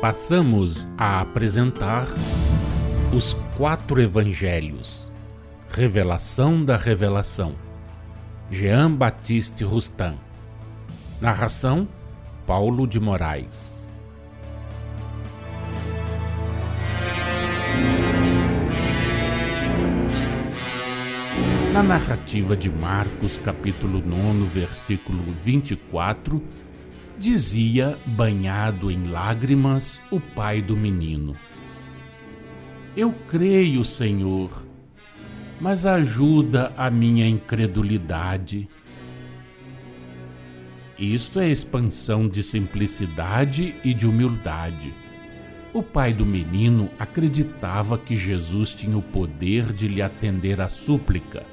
Passamos a apresentar os 4 Evangelhos, Revelação da Revelação, Jean Baptiste Rustin. Narração, Paulo de Moraes. Na narrativa de Marcos, capítulo 9, versículo 24, dizia, banhado em lágrimas, o pai do menino: Eu creio, Senhor, mas ajuda a minha incredulidade. Isto é expansão de simplicidade e de humildade. O pai do menino acreditava que Jesus tinha o poder de lhe atender à súplica,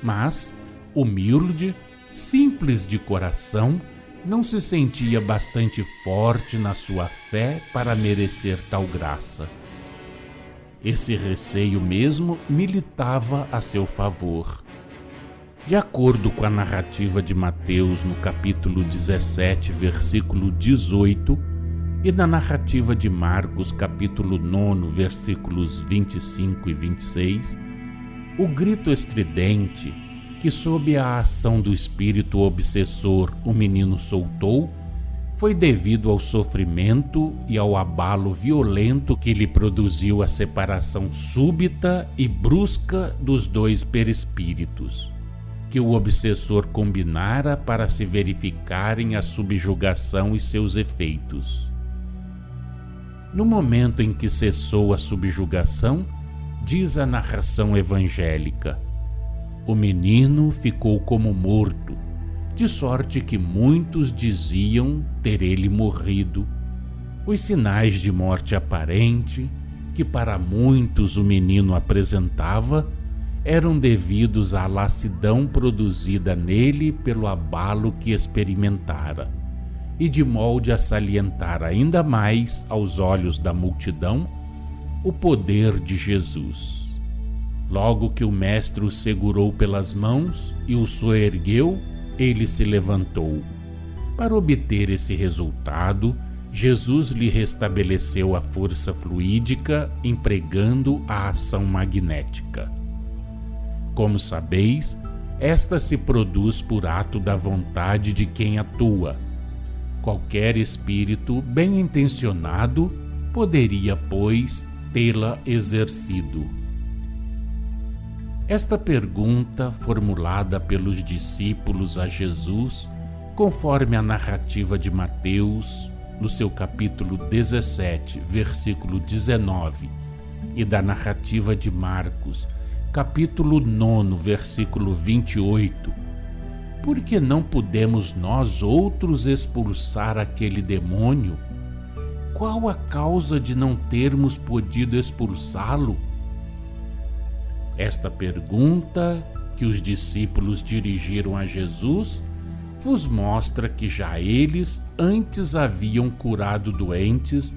mas, humilde, simples de coração, não se sentia bastante forte na sua fé para merecer tal graça. Esse receio mesmo militava a seu favor. De acordo com a narrativa de Mateus no capítulo 17, versículo 18, e na narrativa de Marcos, capítulo 9, versículos 25 e 26, o grito estridente que, sob a ação do espírito obsessor, o menino soltou, foi devido ao sofrimento e ao abalo violento que lhe produziu a separação súbita e brusca dos dois perispíritos, que o obsessor combinara para se verificarem a subjugação e seus efeitos. No momento em que cessou a subjugação, diz a narração evangélica, o menino ficou como morto, de sorte que muitos diziam ter ele morrido. Os sinais de morte aparente, que para muitos o menino apresentava, eram devidos à lassidão produzida nele pelo abalo que experimentara, e de molde a salientar ainda mais aos olhos da multidão o poder de Jesus. Logo que o mestre o segurou pelas mãos e o soergueu, ele se levantou. Para obter esse resultado, Jesus lhe restabeleceu a força fluídica, empregando a ação magnética. Como sabeis, esta se produz por ato da vontade de quem atua. Qualquer espírito bem intencionado poderia, pois, tê-la exercido. Esta pergunta, formulada pelos discípulos a Jesus, conforme a narrativa de Mateus, no seu capítulo 17, versículo 19, e da narrativa de Marcos, capítulo 9, versículo 28, por que não pudemos nós outros expulsar aquele demônio? Qual a causa de não termos podido expulsá-lo? Esta pergunta que os discípulos dirigiram a Jesus vos mostra que já eles antes haviam curado doentes,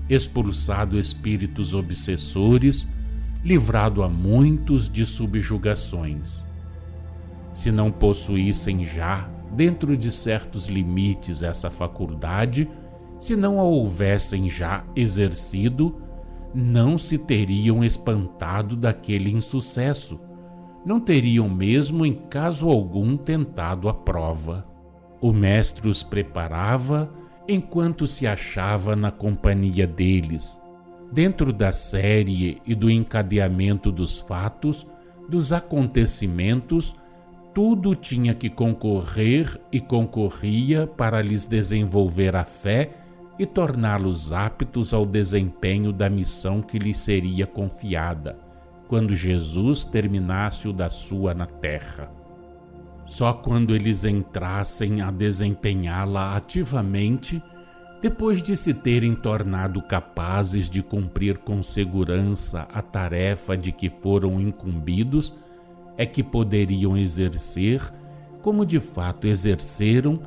expulsado espíritos obsessores, livrado a muitos de subjugações. Se não possuíssem já, dentro de certos limites, essa faculdade, se não a houvessem já exercido, não se teriam espantado daquele insucesso, não teriam mesmo em caso algum tentado a prova. O mestre os preparava enquanto se achava na companhia deles, dentro da série e do encadeamento dos fatos, dos acontecimentos, tudo tinha que concorrer e concorria para lhes desenvolver a fé e torná-los aptos ao desempenho da missão que lhes seria confiada, quando Jesus terminasse o da sua na terra. Só quando eles entrassem a desempenhá-la ativamente, depois de se terem tornado capazes de cumprir com segurança a tarefa de que foram incumbidos, é que poderiam exercer, como de fato exerceram,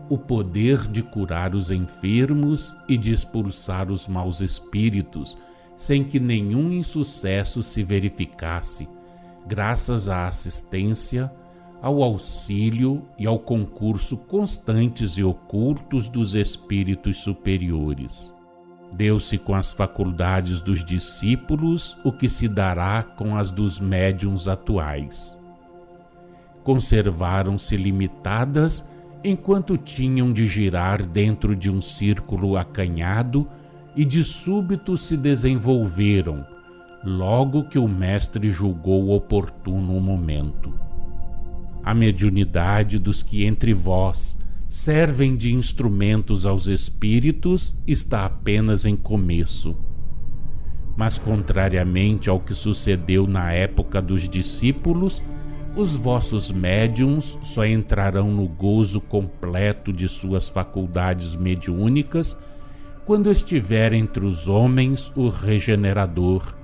o poder de curar os enfermos e de expulsar os maus espíritos, sem que nenhum insucesso se verificasse, graças à assistência, ao auxílio e ao concurso constantes e ocultos dos espíritos superiores. Deu-se com as faculdades dos discípulos o que se dará com as dos médiuns atuais. Conservaram-se limitadas enquanto tinham de girar dentro de um círculo acanhado e de súbito se desenvolveram, logo que o mestre julgou oportuno o momento. A mediunidade dos que entre vós servem de instrumentos aos espíritos está apenas em começo. Mas, contrariamente ao que sucedeu na época dos discípulos, os vossos médiuns só entrarão no gozo completo de suas faculdades mediúnicas quando estiver entre os homens o regenerador,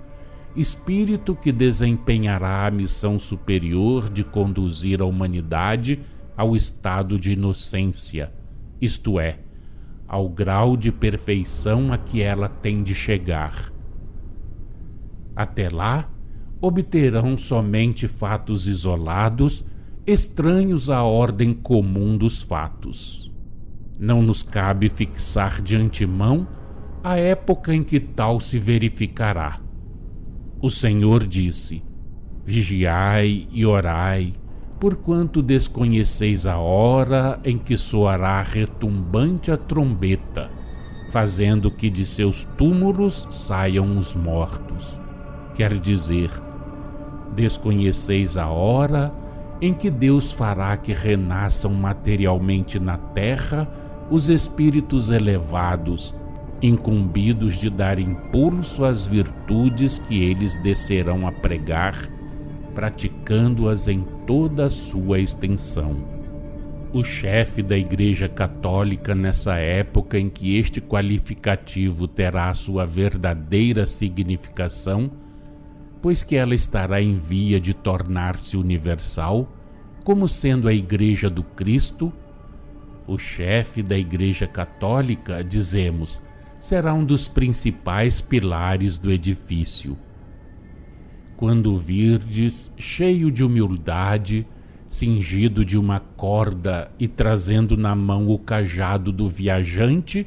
espírito que desempenhará a missão superior de conduzir a humanidade ao estado de inocência, isto é, ao grau de perfeição a que ela tem de chegar. Até lá, obterão somente fatos isolados, estranhos à ordem comum dos fatos. Não nos cabe fixar de antemão a época em que tal se verificará. O Senhor disse: vigiai e orai, porquanto desconheceis a hora em que soará retumbante a trombeta, fazendo que de seus túmulos saiam os mortos. Quer dizer, desconheceis a hora em que Deus fará que renasçam materialmente na terra os espíritos elevados, incumbidos de dar impulso às virtudes que eles descerão a pregar, praticando-as em toda a sua extensão. O chefe da Igreja Católica, nessa época em que este qualificativo terá a sua verdadeira significação, pois que ela estará em via de tornar-se universal, como sendo a Igreja do Cristo, o chefe da Igreja Católica, dizemos, será um dos principais pilares do edifício. Quando o virdes, cheio de humildade, cingido de uma corda e trazendo na mão o cajado do viajante,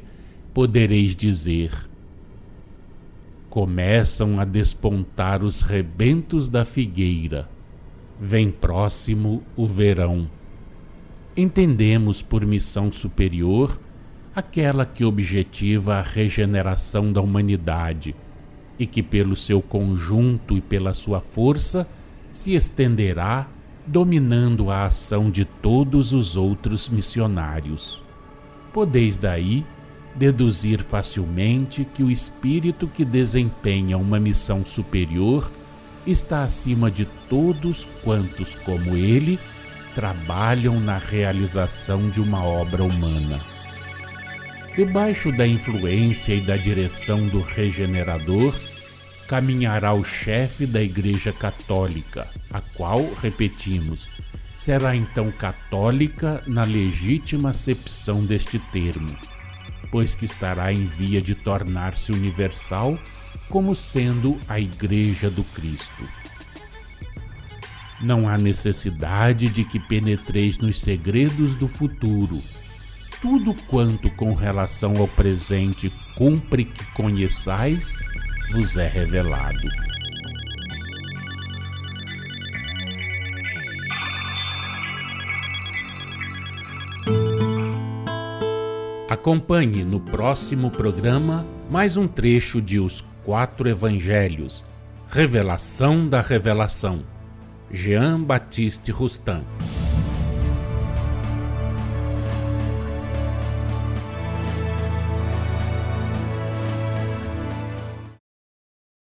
podereis dizer: começam a despontar os rebentos da figueira, vem próximo o verão. Entendemos por missão superior aquela que objetiva a regeneração da humanidade e que pelo seu conjunto e pela sua força se estenderá, dominando a ação de todos os outros missionários. Podeis daí deduzir facilmente que o espírito que desempenha uma missão superior está acima de todos quantos, como ele, trabalham na realização de uma obra humana. Debaixo da influência e da direção do regenerador, caminhará o chefe da Igreja Católica, a qual, repetimos, será então católica na legítima acepção deste termo, pois que estará em via de tornar-se universal como sendo a Igreja do Cristo. Não há necessidade de que penetreis nos segredos do futuro. Tudo quanto com relação ao presente cumpre que conheçais, vos é revelado. Acompanhe no próximo programa mais um trecho de Os 4 Evangelhos, Revelação da Revelação, Jean Baptiste Rustin.